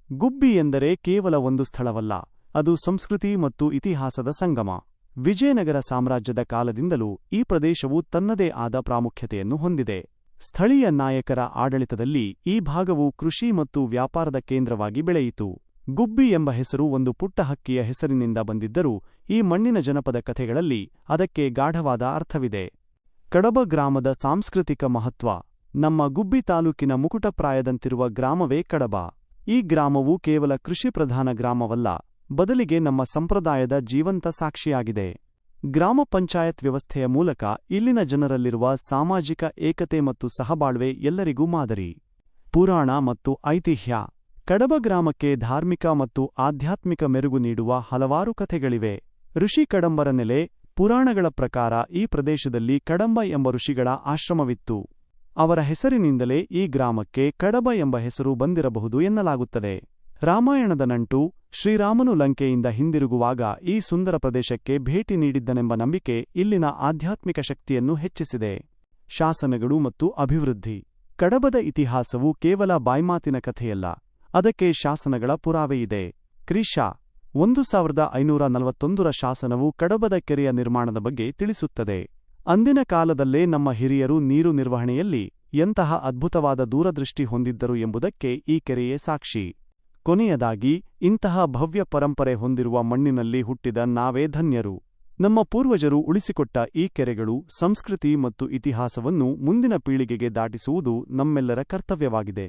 ಗುಬ್ಬಿ ಎಂದರೆ ಕೇವಲ ಒಂದು ಸ್ಥಳವಲ್ಲ, ಅದು ಸಂಸ್ಕೃತಿ ಮತ್ತು ಇತಿಹಾಸದ ಸಂಗಮ. ವಿಜಯನಗರ ಸಾಮ್ರಾಜ್ಯದ ಕಾಲದಿಂದಲೂ ಈ ಪ್ರದೇಶವು ತನ್ನದೇ ಆದ ಪ್ರಾಮುಖ್ಯತೆಯನ್ನು ಹೊಂದಿದೆ. ಸ್ಥಳೀಯ ನಾಯಕರ ಆಡಳಿತದಲ್ಲಿ ಈ ಭಾಗವು ಕೃಷಿ ಮತ್ತು ವ್ಯಾಪಾರದ ಕೇಂದ್ರವಾಗಿ ಬೆಳೆಯಿತು. ಗುಬ್ಬಿ ಎಂಬ ಹೆಸರು ಒಂದು ಪುಟ್ಟ ಹಕ್ಕಿಯ ಹೆಸರಿನಿಂದ ಬಂದಿದ್ದರೂ ಈ ಮಣ್ಣಿನ ಜನಪದ ಕಥೆಗಳಲ್ಲಿ ಅದಕ್ಕೆ ಗಾಢವಾದ ಅರ್ಥವಿದೆ. ಕಡಬ ಗ್ರಾಮದ ಸಾಂಸ್ಕೃತಿಕ ಮಹತ್ವ. ನಮ್ಮ ಗುಬ್ಬಿ ತಾಲೂಕಿನ ಮುಕುಟಪ್ರಾಯದಂತಿರುವ ಗ್ರಾಮವೇ ಕಡಬ. ಈ ಗ್ರಾಮವು ಕೇವಲ ಕೃಷಿ ಪ್ರಧಾನ ಗ್ರಾಮವಲ್ಲ, ಬದಲಿಗೆ ನಮ್ಮ ಸಂಪ್ರದಾಯದ ಜೀವಂತ ಸಾಕ್ಷಿಯಾಗಿದೆ. ಗ್ರಾಮ ಪಂಚಾಯತ್ ವ್ಯವಸ್ಥೆಯ ಮೂಲಕ ಇಲ್ಲಿನ ಜನರಲ್ಲಿರುವ ಸಾಮಾಜಿಕ ಏಕತೆ ಮತ್ತು ಸಹಬಾಳ್ವೆ ಎಲ್ಲರಿಗೂ ಮಾದರಿ. ಪುರಾಣ ಮತ್ತು ಐತಿಹ್ಯ. ಕಡಬ ಗ್ರಾಮಕ್ಕೆ ಧಾರ್ಮಿಕ ಮತ್ತು ಆಧ್ಯಾತ್ಮಿಕ ಮೆರುಗು ನೀಡುವ ಹಲವಾರು ಕಥೆಗಳಿವೆ. ಋಷಿ ಕಡಂಬರ ನೆಲೆ. ಪುರಾಣಗಳ ಪ್ರಕಾರ ಈ ಪ್ರದೇಶದಲ್ಲಿ ಕಡಂಬ ಎಂಬ ಋಷಿಗಳ ಆಶ್ರಮವಿತ್ತು. ಅವರ ಹೆಸರಿನಿಂದಲೇ ಈ ಗ್ರಾಮಕ್ಕೆ ಕಡಬ ಎಂಬ ಹೆಸರು ಬಂದಿರಬಹುದು ಎನ್ನಲಾಗುತ್ತದೆ. ರಾಮಾಯಣದ ನಂಟು. ಶ್ರೀರಾಮನು ಲಂಕೆಯಿಂದ ಹಿಂದಿರುಗುವಾಗ ಈ ಸುಂದರ ಪ್ರದೇಶಕ್ಕೆ ಭೇಟಿ ನೀಡಿದ್ದನೆಂಬ ನಂಬಿಕೆ ಇಲ್ಲಿನ ಆಧ್ಯಾತ್ಮಿಕ ಶಕ್ತಿಯನ್ನು ಹೆಚ್ಚಿಸಿದೆ. ಶಾಸನಗಳು ಮತ್ತು ಅಭಿವೃದ್ಧಿ. ಕಡಬದ ಇತಿಹಾಸವು ಕೇವಲ ಬಾಯ್ಮಾತಿನ ಕಥೆಯಲ್ಲ, ಅದಕ್ಕೆ ಶಾಸನಗಳ ಪುರಾವೆಯಿದೆ. ಕ್ರಿ.ಶ. 1541ರ ಶಾಸನವು ಕಡಬದ ಕೆರೆಯ ನಿರ್ಮಾಣದ ಬಗ್ಗೆ ತಿಳಿಸುತ್ತದೆ. ಅಂದಿನ ಕಾಲದಲ್ಲೇ ನಮ್ಮ ಹಿರಿಯರು ನೀರು ನಿರ್ವಹಣೆಯಲ್ಲಿ ಎಂತಹ ಅದ್ಭುತವಾದ ದೂರದೃಷ್ಟಿ ಹೊಂದಿದ್ದರು ಎಂಬುದಕ್ಕೆ ಈ ಕೆರೆಯೇ ಸಾಕ್ಷಿ. ಕೊನೆಯದಾಗಿ, ಇಂತಹ ಭವ್ಯ ಪರಂಪರೆ ಹೊಂದಿರುವ ಮಣ್ಣಿನಲ್ಲಿ ಹುಟ್ಟಿದ ನಾವೇ ಧನ್ಯರು. ನಮ್ಮ ಪೂರ್ವಜರು ಉಳಿಸಿಕೊಟ್ಟ ಈ ಕೆರೆಗಳು, ಸಂಸ್ಕೃತಿ ಮತ್ತು ಇತಿಹಾಸವನ್ನು ಮುಂದಿನ ಪೀಳಿಗೆಗೆ ದಾಟಿಸುವುದು ನಮ್ಮೆಲ್ಲರ ಕರ್ತವ್ಯವಾಗಿದೆ.